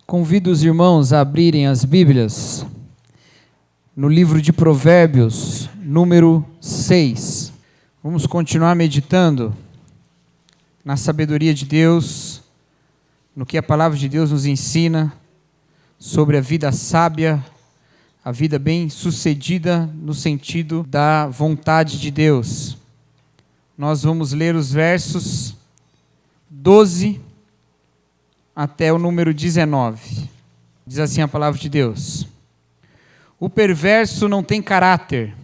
Convido os irmãos a abrirem as Bíblias no livro de Provérbios, número 6. Vamos continuar meditando na sabedoria de Deus, no que a palavra de Deus nos ensina sobre a vida sábia, a vida bem-sucedida no sentido da vontade de Deus. Nós vamos ler os versos 12 até o número 19. Diz assim a palavra de Deus: O perverso não tem caráter,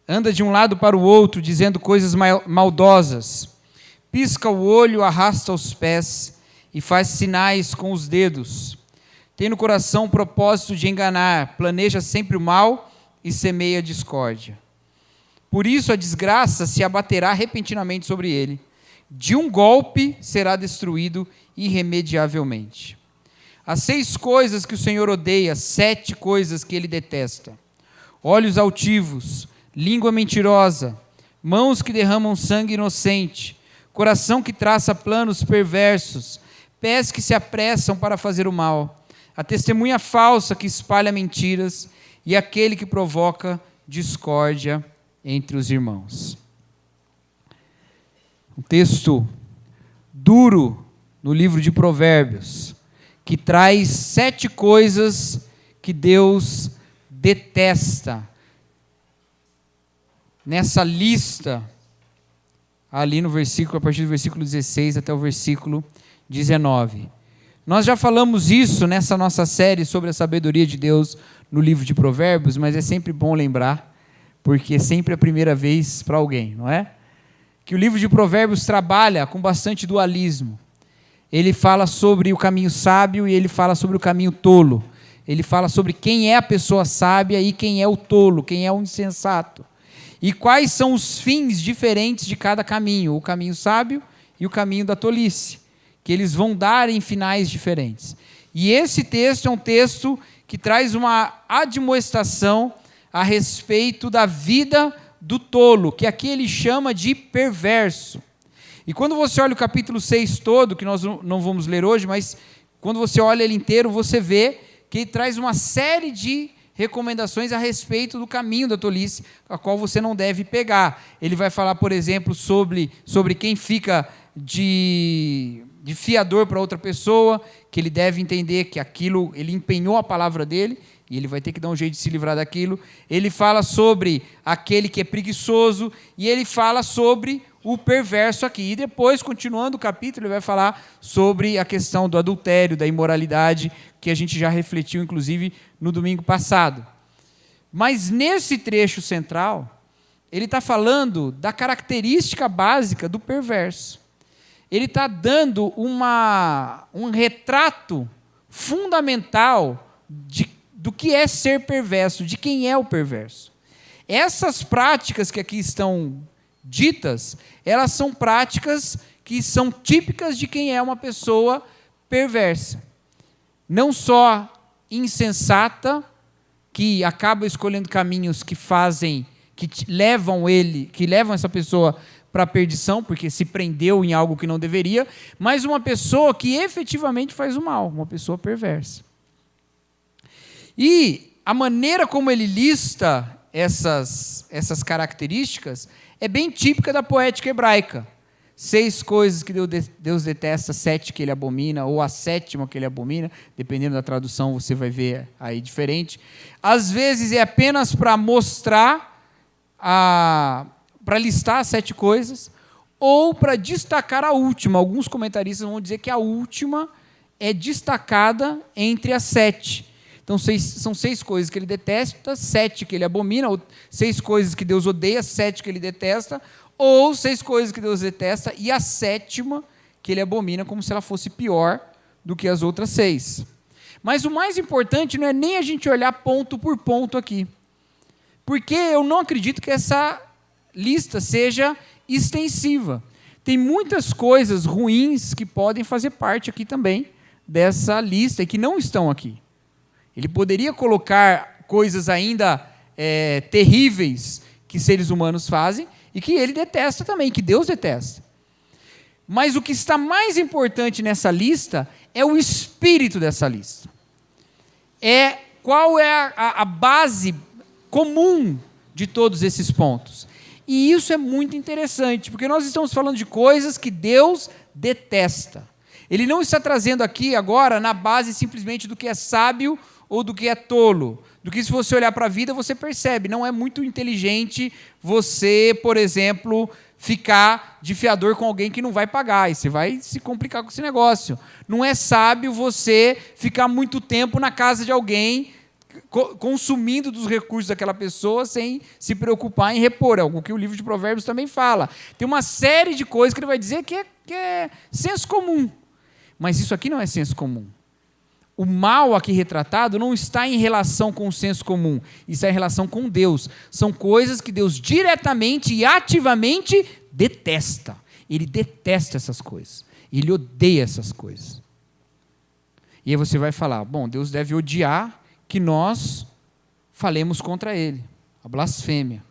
anda de um lado para o outro, dizendo coisas maldosas, pisca o olho, arrasta os pés e faz sinais com os dedos. Tem no coração o propósito de enganar, planeja sempre o mal e semeia discórdia. Por isso a desgraça se abaterá repentinamente sobre ele. De um golpe será destruído irremediavelmente. Há 6 coisas que o Senhor odeia, 7 coisas que ele detesta: olhos altivos, língua mentirosa, mãos que derramam sangue inocente, coração que traça planos perversos, pés que se apressam para fazer o mal, a testemunha falsa que espalha mentiras e aquele que provoca discórdia entre os irmãos. Um texto duro no livro de Provérbios, que traz 7 coisas que Deus detesta. Nessa lista, ali no versículo, a partir do versículo 16 até o versículo 19. Nós já falamos isso nessa nossa série sobre a sabedoria de Deus no livro de Provérbios, mas é sempre bom lembrar, porque é sempre a primeira vez para alguém, não é? Que o livro de Provérbios trabalha com bastante dualismo. Ele fala sobre o caminho sábio e ele fala sobre o caminho tolo. Ele fala sobre quem é a pessoa sábia e quem é o tolo, quem é o insensato. E quais são os fins diferentes de cada caminho, o caminho sábio e o caminho da tolice, que eles vão dar em finais diferentes. E esse texto é um texto que traz uma admoestação a respeito da vida do tolo, que aqui ele chama de perverso. E quando você olha o capítulo 6 todo, que nós não vamos ler hoje, mas quando você olha ele inteiro, você vê que ele traz uma série de recomendações a respeito do caminho da tolice, a qual você não deve pegar. Ele vai falar, por exemplo, sobre quem fica de fiador para outra pessoa, que ele deve entender que aquilo, ele empenhou a palavra dele, e ele vai ter que dar um jeito de se livrar daquilo. Ele fala sobre aquele que é preguiçoso, e ele fala sobre o perverso aqui. E depois, continuando o capítulo, ele vai falar sobre a questão do adultério, da imoralidade, que a gente já refletiu, inclusive, no domingo passado. Mas nesse trecho central, ele está falando da característica básica do perverso. Ele está dando um retrato fundamental do que é ser perverso, de quem é o perverso. Essas práticas que aqui estão ditas, elas são práticas que são típicas de quem é uma pessoa perversa. Não só insensata, que acaba escolhendo caminhos que levam essa pessoa para a perdição, porque se prendeu em algo que não deveria, mas uma pessoa que efetivamente faz o mal, uma pessoa perversa. E a maneira como ele lista essas características é bem típica da poética hebraica. 6 coisas que Deus detesta, 7 que ele abomina, ou a 7ª que ele abomina, dependendo da tradução você vai ver aí diferente. Às vezes é apenas para mostrar, para listar as 7 coisas, ou para destacar a última. Alguns comentaristas vão dizer que a última é destacada entre as 7. Então, são 6 coisas que ele detesta, 7 que ele abomina, ou 6 coisas que Deus odeia, 7 que ele detesta, ou 6 coisas que Deus detesta e a 7ª que ele abomina, como se ela fosse pior do que as outras 6. Mas o mais importante não é nem a gente olhar ponto por ponto aqui, porque eu não acredito que essa lista seja extensiva. Tem muitas coisas ruins que podem fazer parte aqui também dessa lista e que não estão aqui. Ele poderia colocar coisas ainda terríveis que seres humanos fazem e que ele detesta também, que Deus detesta. Mas o que está mais importante nessa lista é o espírito dessa lista. Qual é a base comum de todos esses pontos. E isso é muito interessante, porque nós estamos falando de coisas que Deus detesta. Ele não está trazendo aqui agora na base simplesmente do que é sábio ou do que é tolo, do que se você olhar para a vida você percebe, não é muito inteligente você, por exemplo, ficar de fiador com alguém que não vai pagar, e você vai se complicar com esse negócio. Não é sábio você ficar muito tempo na casa de alguém, consumindo dos recursos daquela pessoa sem se preocupar em repor, é algo que o livro de Provérbios também fala. Tem uma série de coisas que ele vai dizer que é senso comum, mas isso aqui não é senso comum. O mal aqui retratado não está em relação com o senso comum, está em relação com Deus. São coisas que Deus diretamente e ativamente detesta. Ele detesta essas coisas. Ele odeia essas coisas. E aí você vai falar, bom, Deus deve odiar que nós falemos contra Ele. A blasfêmia.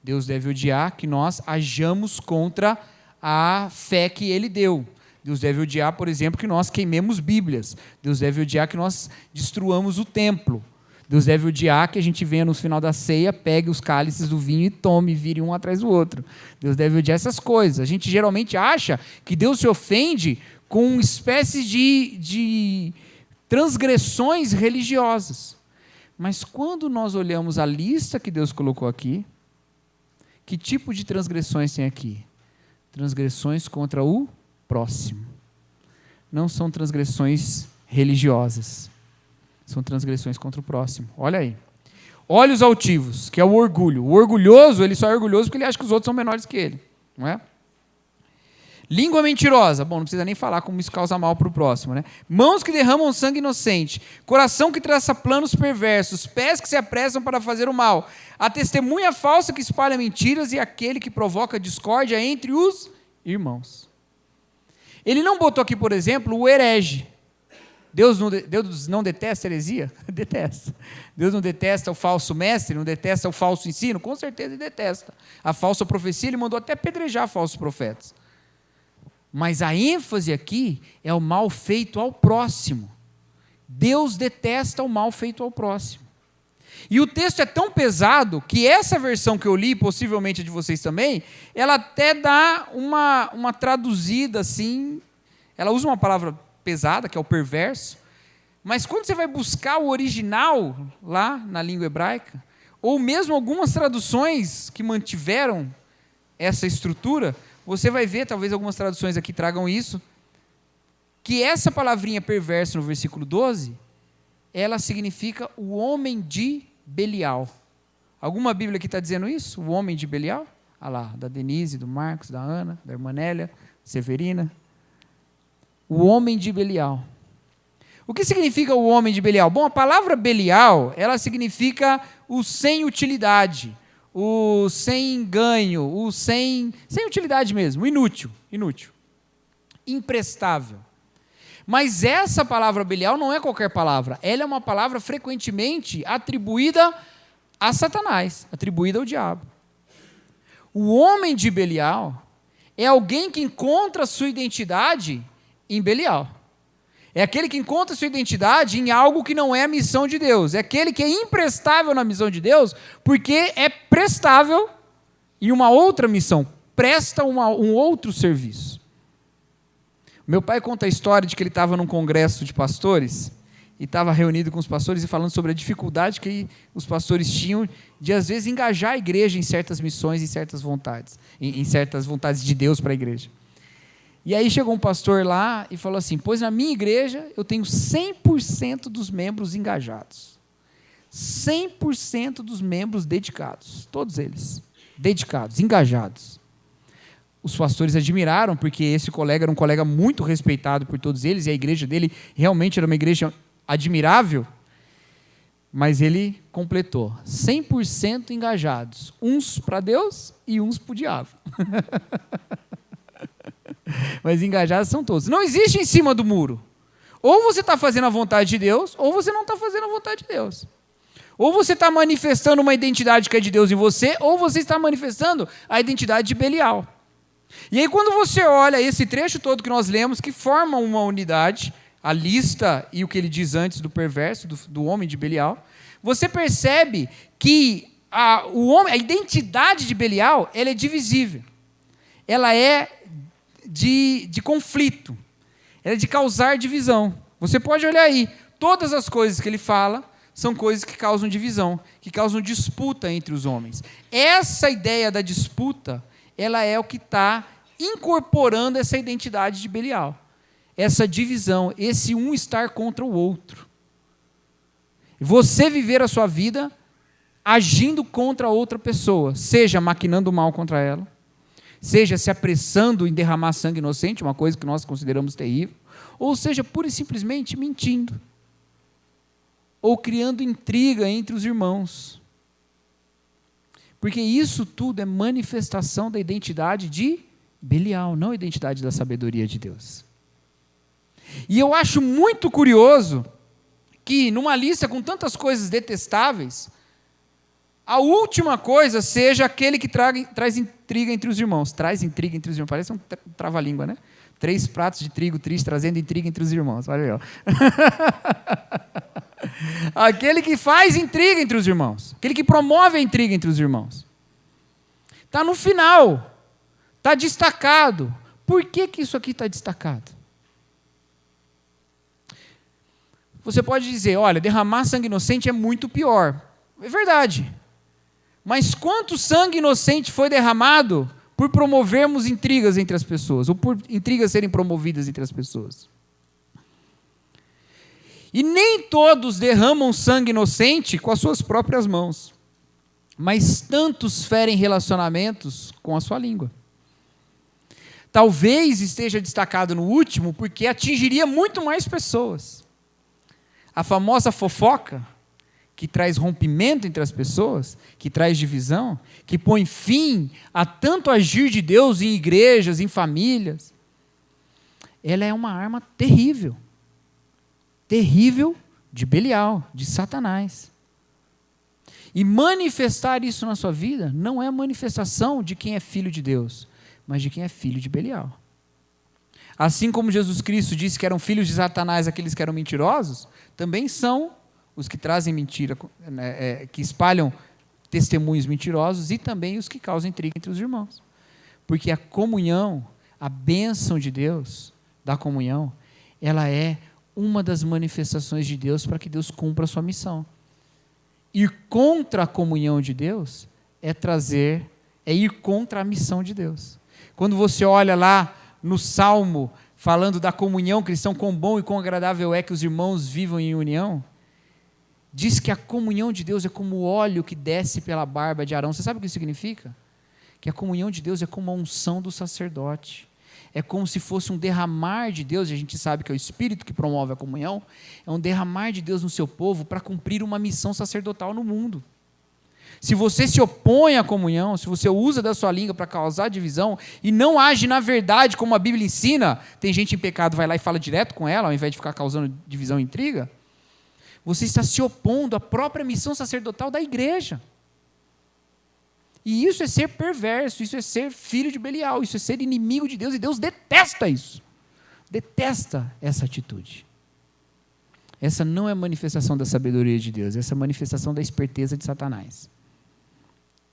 Deus deve odiar que nós hajamos contra a fé que Ele deu. Deus deve odiar, por exemplo, que nós queimemos Bíblias. Deus deve odiar que nós destruamos o templo. Deus deve odiar que a gente venha no final da ceia, pegue os cálices do vinho e tome, e vire um atrás do outro. Deus deve odiar essas coisas. A gente geralmente acha que Deus se ofende com espécies de transgressões religiosas. Mas quando nós olhamos a lista que Deus colocou aqui, que tipo de transgressões tem aqui? Transgressões contra o próximo. Não são transgressões religiosas. São transgressões contra o próximo. Olha aí. Olhos altivos, que é o orgulho. O orgulhoso, ele só é orgulhoso porque ele acha que os outros são menores que ele. Não é? Língua mentirosa. Bom, não precisa nem falar como isso causa mal para o próximo, né? Mãos que derramam sangue inocente. Coração que traça planos perversos. Pés que se apressam para fazer o mal. A testemunha falsa que espalha mentiras e aquele que provoca discórdia entre os irmãos. Ele não botou aqui, por exemplo, o herege. Deus não detesta a heresia? Detesta. Deus não detesta o falso mestre? Não detesta o falso ensino? Com certeza ele detesta. A falsa profecia, ele mandou até apedrejar falsos profetas. Mas a ênfase aqui é o mal feito ao próximo. Deus detesta o mal feito ao próximo. E o texto é tão pesado que essa versão que eu li, possivelmente a de vocês também, ela até dá uma traduzida assim, ela usa uma palavra pesada, que é o perverso, mas quando você vai buscar o original lá na língua hebraica, ou mesmo algumas traduções que mantiveram essa estrutura, você vai ver, talvez algumas traduções aqui tragam isso, que essa palavrinha perverso no versículo 12, ela significa o homem de Belial. Alguma Bíblia aqui está dizendo isso? O homem de Belial? Ah lá, da Denise, do Marcos, da Ana, da irmã Nélia, Severina. O homem de Belial. O que significa o homem de Belial? Bom, a palavra Belial, ela significa o sem utilidade, o sem ganho, o sem utilidade mesmo, inútil, imprestável. Mas essa palavra Belial não é qualquer palavra, ela é uma palavra frequentemente atribuída a Satanás, atribuída ao diabo. O homem de Belial é alguém que encontra sua identidade em Belial. É aquele que encontra sua identidade em algo que não é a missão de Deus. É aquele que é imprestável na missão de Deus, porque é prestável em uma outra missão, presta um outro serviço. Meu pai conta a história de que ele estava num congresso de pastores e estava reunido com os pastores e falando sobre a dificuldade que os pastores tinham de, às vezes, engajar a igreja em certas missões, em certas vontades de Deus para a igreja. E aí chegou um pastor lá e falou assim, pois na minha igreja eu tenho 100% dos membros engajados. 100% dos membros dedicados. Todos eles. Dedicados, engajados. Os pastores admiraram, porque esse colega era um colega muito respeitado por todos eles, e a igreja dele realmente era uma igreja admirável, mas ele completou, 100% engajados, uns para Deus e uns para o diabo. Mas engajados são todos. Não existe em cima do muro. Ou você está fazendo a vontade de Deus, ou você não está fazendo a vontade de Deus. Ou você está manifestando uma identidade que é de Deus em você, ou você está manifestando a identidade de Belial. E aí quando você olha esse trecho todo que nós lemos, que forma uma unidade, a lista e o que ele diz antes do perverso, do homem de Belial, você percebe que a identidade de Belial, ela é divisível. Ela é de conflito. Ela é de causar divisão. Você pode olhar aí, todas as coisas que ele fala são coisas que causam divisão, que causam disputa entre os homens. Essa ideia da disputa, ela é o que está incorporando essa identidade de Belial. Essa divisão, esse um estar contra o outro. Você viver a sua vida agindo contra outra pessoa, seja maquinando mal contra ela, seja se apressando em derramar sangue inocente, uma coisa que nós consideramos terrível, ou seja, pura e simplesmente mentindo, ou criando intriga entre os irmãos. Porque isso tudo é manifestação da identidade de Belial, não a identidade da sabedoria de Deus. E eu acho muito curioso que numa lista com tantas coisas detestáveis, a última coisa seja aquele que traz intriga entre os irmãos. Traz intriga entre os irmãos. Parece um trava-língua, né? 3 pratos de trigo triste trazendo intriga entre os irmãos. Olha aí, ó. Aquele que faz intriga entre os irmãos. Aquele que promove a intriga entre os irmãos. Está no final. Está destacado. Por que isso aqui está destacado? Você pode dizer, olha, derramar sangue inocente é muito pior. É verdade. Mas quanto sangue inocente foi derramado por promovermos intrigas entre as pessoas, ou por intrigas serem promovidas entre as pessoas? E nem todos derramam sangue inocente com as suas próprias mãos, mas tantos ferem relacionamentos com a sua língua. Talvez esteja destacado no último, porque atingiria muito mais pessoas. A famosa fofoca, que traz rompimento entre as pessoas, que traz divisão, que põe fim a tanto agir de Deus em igrejas, em famílias, ela é uma arma terrível. Terrível de Belial, de Satanás. E manifestar isso na sua vida não é manifestação de quem é filho de Deus, mas de quem é filho de Belial. Assim como Jesus Cristo disse que eram filhos de Satanás aqueles que eram mentirosos, também são os que trazem mentira, que espalham testemunhos mentirosos e também os que causam intriga entre os irmãos. Porque a comunhão, a bênção de Deus, da comunhão, ela é uma das manifestações de Deus para que Deus cumpra a sua missão. Ir contra a comunhão de Deus é ir contra a missão de Deus. Quando você olha lá no Salmo, falando da comunhão cristã, quão bom e quão agradável é que os irmãos vivam em união, diz que a comunhão de Deus é como o óleo que desce pela barba de Arão. Você sabe o que isso significa? Que a comunhão de Deus é como a unção do sacerdote. É como se fosse um derramar de Deus, e a gente sabe que é o Espírito que promove a comunhão, é um derramar de Deus no seu povo para cumprir uma missão sacerdotal no mundo. Se você se opõe à comunhão, se você usa da sua língua para causar divisão e não age na verdade como a Bíblia ensina, tem gente em pecado, vai lá e fala direto com ela, ao invés de ficar causando divisão e intriga, você está se opondo à própria missão sacerdotal da igreja. E isso é ser perverso, isso é ser filho de Belial, isso é ser inimigo de Deus, e Deus detesta isso. Detesta essa atitude. Essa não é a manifestação da sabedoria de Deus, essa é a manifestação da esperteza de Satanás.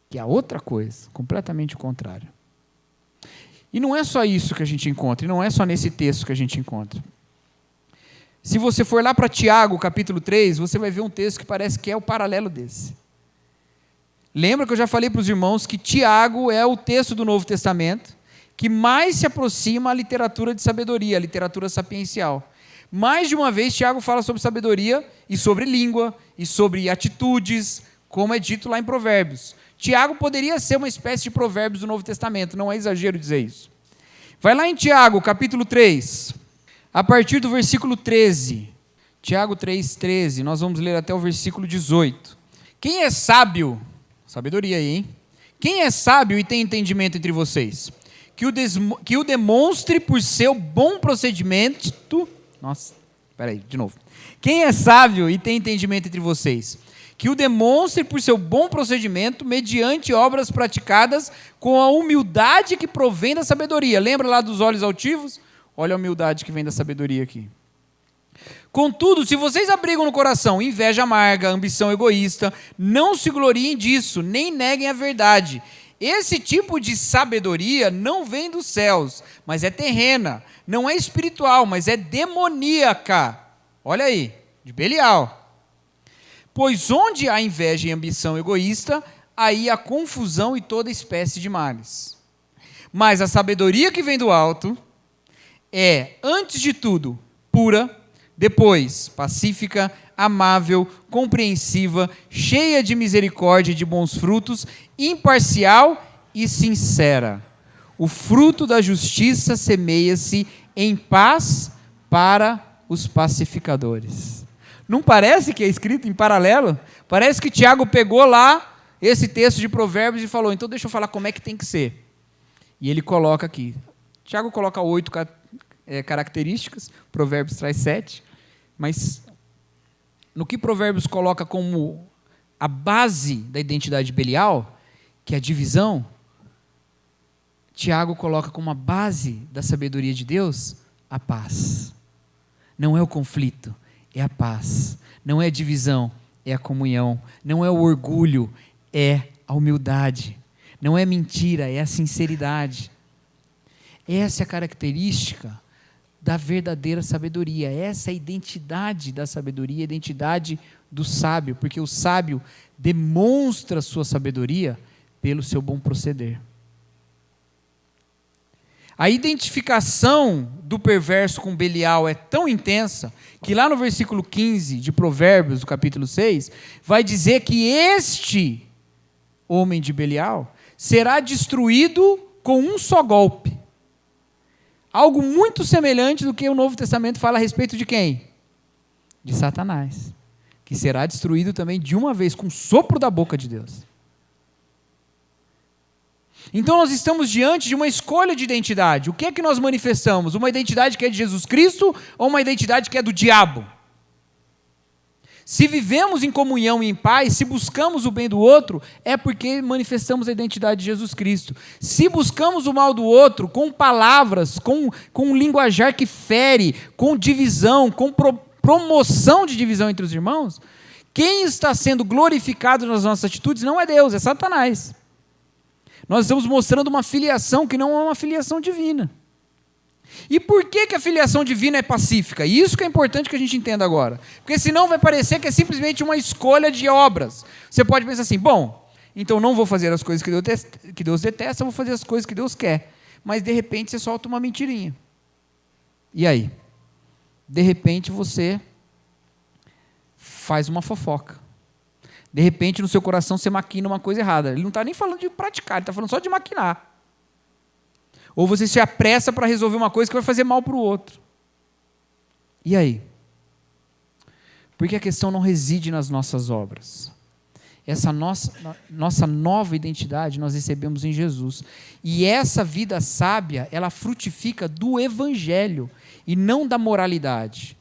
Que é outra coisa, completamente o contrário. E não é só isso que a gente encontra, e não é só nesse texto que a gente encontra. Se você for lá para Tiago, capítulo 3, você vai ver um texto que parece que é o paralelo desse. Lembra que eu já falei para os irmãos que Tiago é o texto do Novo Testamento que mais se aproxima à literatura de sabedoria, à literatura sapiencial. Mais de uma vez, Tiago fala sobre sabedoria e sobre língua e sobre atitudes, como é dito lá em Provérbios. Tiago poderia ser uma espécie de Provérbios do Novo Testamento, não é exagero dizer isso. Vai lá em Tiago, capítulo 3, a partir do versículo 13. Tiago 3:13, nós vamos ler até o versículo 18. Quem é sábio? Sabedoria aí, hein? Quem é sábio e tem entendimento entre vocês? Que o demonstre por seu bom procedimento. Nossa, peraí, de novo. Quem é sábio e tem entendimento entre vocês? que o demonstre por seu bom procedimento, mediante obras praticadas com a humildade que provém da sabedoria. Lembra lá dos olhos altivos? Olha a humildade que vem da sabedoria aqui. Contudo, se vocês abrigam no coração inveja amarga, ambição egoísta, não se gloriem disso, nem neguem a verdade. Esse tipo de sabedoria não vem dos céus, mas é terrena. Não é espiritual, mas é demoníaca. Olha aí, de Belial. Pois onde há inveja e ambição egoísta, aí há confusão e toda espécie de males. Mas a sabedoria que vem do alto é, antes de tudo, pura, depois, pacífica, amável, compreensiva, cheia de misericórdia e de bons frutos, imparcial e sincera. O fruto da justiça semeia-se em paz para os pacificadores. Não parece que é escrito em paralelo? Parece que Tiago pegou lá esse texto de Provérbios e falou, então deixa eu falar como é que tem que ser. E ele coloca aqui. Tiago coloca 8 características, Provérbios traz 7, mas no que Provérbios coloca como a base da identidade de Belial, que é a divisão, Tiago coloca como a base da sabedoria de Deus a paz. Não é o conflito, é a paz. Não é a divisão, é a comunhão. Não é o orgulho, é a humildade. Não é mentira, é a sinceridade. Essa é a característica da verdadeira sabedoria. Essa é a identidade da sabedoria, a identidade do sábio, porque o sábio demonstra sua sabedoria pelo seu bom proceder. A identificação do perverso com Belial é tão intensa que lá no versículo 15 de Provérbios, do capítulo 6, vai dizer que este homem de Belial será destruído com um só golpe. Algo muito semelhante do que o Novo Testamento fala a respeito de quem? De Satanás, que será destruído também de uma vez, com o sopro da boca de Deus. Então nós estamos diante de uma escolha de identidade. O que é que nós manifestamos? Uma identidade que é de Jesus Cristo ou uma identidade que é do diabo? Se vivemos em comunhão e em paz, se buscamos o bem do outro, é porque manifestamos a identidade de Jesus Cristo. Se buscamos o mal do outro com palavras, com um linguajar que fere, com divisão, com promoção de divisão entre os irmãos, quem está sendo glorificado nas nossas atitudes não é Deus, é Satanás. Nós estamos mostrando uma filiação que não é uma filiação divina. E por que a filiação divina é pacífica? E isso que é importante que a gente entenda agora. Porque senão vai parecer que é simplesmente uma escolha de obras. Você pode pensar assim, bom, então não vou fazer as coisas que Deus detesta, vou fazer as coisas que Deus quer. Mas de repente você solta uma mentirinha. E aí? De repente você faz uma fofoca. De repente, no seu coração, você maquina uma coisa errada. Ele não está nem falando de praticar, ele está falando só de maquinar. Ou você se apressa para resolver uma coisa que vai fazer mal para o outro. E aí? Porque a questão não reside nas nossas obras. Essa nossa nova identidade nós recebemos em Jesus. E essa vida sábia, ela frutifica do Evangelho e não da moralidade.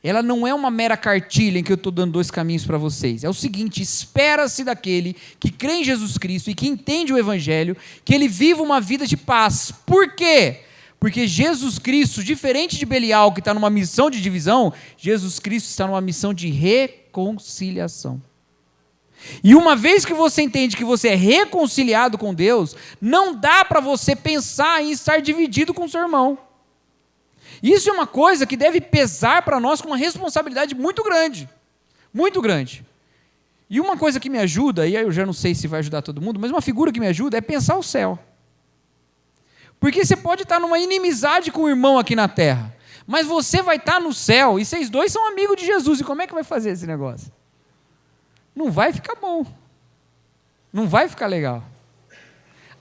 Ela não é uma mera cartilha em que eu estou dando 2 caminhos para vocês. É o seguinte, espera-se daquele que crê em Jesus Cristo e que entende o Evangelho, que ele viva uma vida de paz. Por quê? Porque Jesus Cristo, diferente de Belial, que está numa missão de divisão, Jesus Cristo está numa missão de reconciliação. E uma vez que você entende que você é reconciliado com Deus, não dá para você pensar em estar dividido com o seu irmão. Isso é uma coisa que deve pesar para nós com uma responsabilidade muito grande. Muito grande. E uma coisa que me ajuda, e aí eu já não sei se vai ajudar todo mundo, mas uma figura que me ajuda é pensar o céu. Porque você pode estar numa inimizade com o irmão aqui na terra, mas você vai estar no céu e vocês dois são amigos de Jesus. E como é que vai fazer esse negócio? Não vai ficar bom. Não vai ficar legal.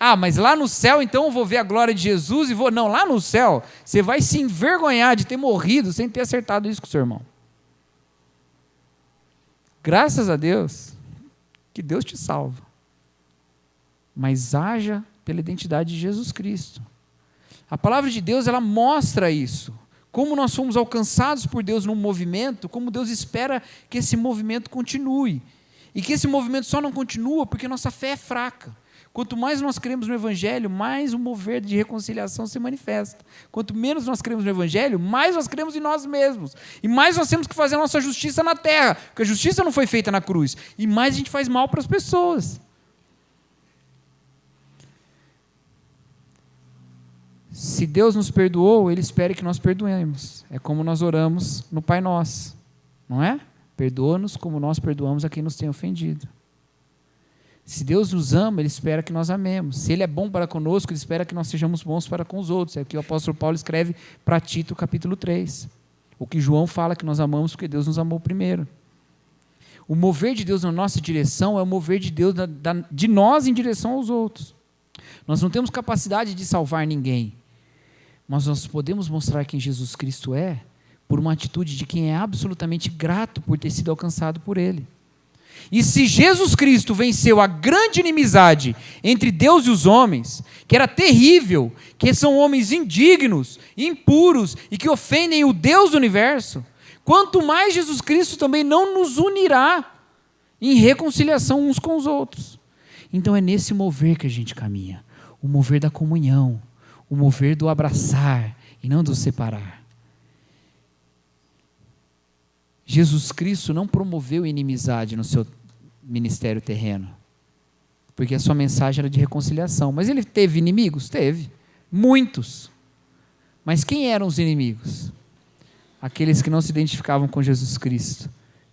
Ah, mas lá no céu, então eu vou ver a glória de Jesus e vou... Não, lá no céu, você vai se envergonhar de ter morrido sem ter acertado isso com o seu irmão. Graças a Deus, que Deus te salva. Mas haja pela identidade de Jesus Cristo. A palavra de Deus, ela mostra isso. Como nós fomos alcançados por Deus num movimento, como Deus espera que esse movimento continue. E que esse movimento só não continua porque nossa fé é fraca. Quanto mais nós cremos no Evangelho, mais o mover de reconciliação se manifesta. Quanto menos nós cremos no Evangelho, mais nós cremos em nós mesmos. E mais nós temos que fazer a nossa justiça na terra, porque a justiça não foi feita na cruz. E mais a gente faz mal para as pessoas. Se Deus nos perdoou, Ele espera que nós perdoemos. É como nós oramos no Pai Nosso, não é? Perdoa-nos como nós perdoamos a quem nos tem ofendido. Se Deus nos ama, Ele espera que nós amemos. Se Ele é bom para conosco, Ele espera que nós sejamos bons para com os outros. É o que o apóstolo Paulo escreve para Tito, capítulo 3. O que João fala que nós amamos porque Deus nos amou primeiro. O mover de Deus na nossa direção é o mover de Deus de nós em direção aos outros. Nós não temos capacidade de salvar ninguém, mas nós podemos mostrar quem Jesus Cristo é por uma atitude de quem é absolutamente grato por ter sido alcançado por Ele. E se Jesus Cristo venceu a grande inimizade entre Deus e os homens, que era terrível, que são homens indignos, impuros e que ofendem o Deus do universo, quanto mais Jesus Cristo também não nos unirá em reconciliação uns com os outros. Então é nesse mover que a gente caminha, o mover da comunhão, o mover do abraçar e não do separar. Jesus Cristo não promoveu inimizade no seu ministério terreno, porque a sua mensagem era de reconciliação. Mas Ele teve inimigos? Teve. Muitos. Mas quem eram os inimigos? Aqueles que não se identificavam com Jesus Cristo,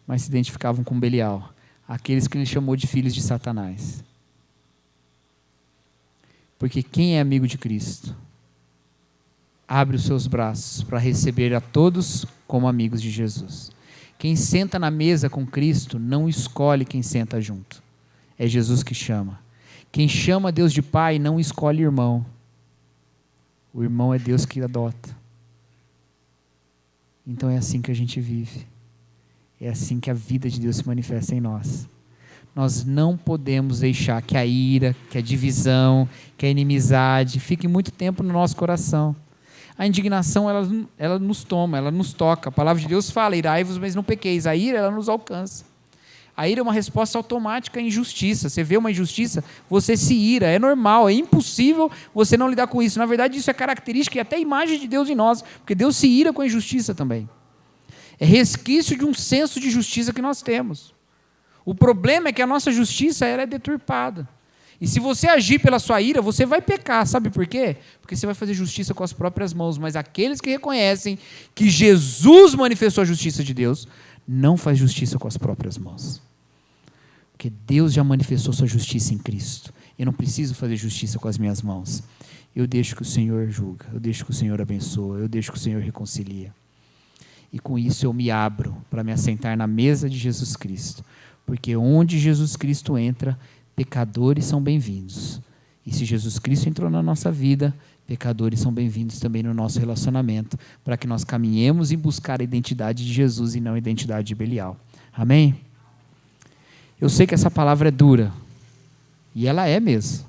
mas se identificavam com Belial. Aqueles que Ele chamou de filhos de Satanás. Porque quem é amigo de Cristo abre os seus braços para receber a todos como amigos de Jesus. Quem senta na mesa com Cristo não escolhe quem senta junto. É Jesus que chama. Quem chama Deus de Pai não escolhe irmão. O irmão é Deus que adota. Então é assim que a gente vive. É assim que a vida de Deus se manifesta em nós. Nós não podemos deixar que a ira, que a divisão, que a inimizade fique muito tempo no nosso coração. A indignação, ela nos toma, ela nos toca. A palavra de Deus fala, irai-vos, mas não pequeis. A ira, ela nos alcança. A ira é uma resposta automática à injustiça. Você vê uma injustiça, você se ira. É normal, é impossível você não lidar com isso. Na verdade, isso é característica e até imagem de Deus em nós, porque Deus se ira com a injustiça também. É resquício de um senso de justiça que nós temos. O problema é que a nossa justiça ela é deturpada. E se você agir pela sua ira, você vai pecar. Sabe por quê? Porque você vai fazer justiça com as próprias mãos. Mas aqueles que reconhecem que Jesus manifestou a justiça de Deus, não faz justiça com as próprias mãos. Porque Deus já manifestou sua justiça em Cristo. Eu não preciso fazer justiça com as minhas mãos. Eu deixo que o Senhor julga. Eu deixo que o Senhor abençoa. Eu deixo que o Senhor reconcilia. E com isso eu me abro para me assentar na mesa de Jesus Cristo. Porque onde Jesus Cristo entra, pecadores são bem-vindos. E se Jesus Cristo entrou na nossa vida, pecadores são bem-vindos também no nosso relacionamento, para que nós caminhemos em buscar a identidade de Jesus e não a identidade de Belial. Amém? Eu sei que essa palavra é dura, e ela é mesmo.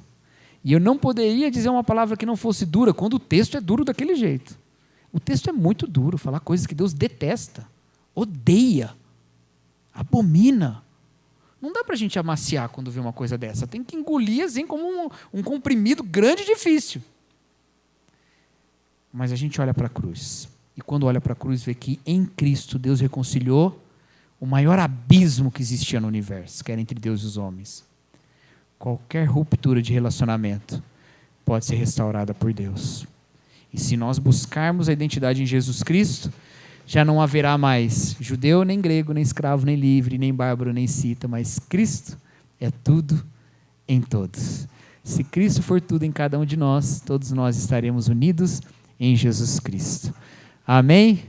E eu não poderia dizer uma palavra que não fosse dura, quando o texto é duro daquele jeito. O texto é muito duro, falar coisas que Deus detesta, odeia, abomina. Não dá para a gente amaciar quando vê uma coisa dessa. Tem que engolir assim como um comprimido grande e difícil. Mas a gente olha para a cruz. E quando olha para a cruz, vê que em Cristo Deus reconciliou o maior abismo que existia no universo, que era entre Deus e os homens. Qualquer ruptura de relacionamento pode ser restaurada por Deus. E se nós buscarmos a identidade em Jesus Cristo, já não haverá mais judeu, nem grego, nem escravo, nem livre, nem bárbaro, nem cita, mas Cristo é tudo em todos. Se Cristo for tudo em cada um de nós, todos nós estaremos unidos em Jesus Cristo. Amém?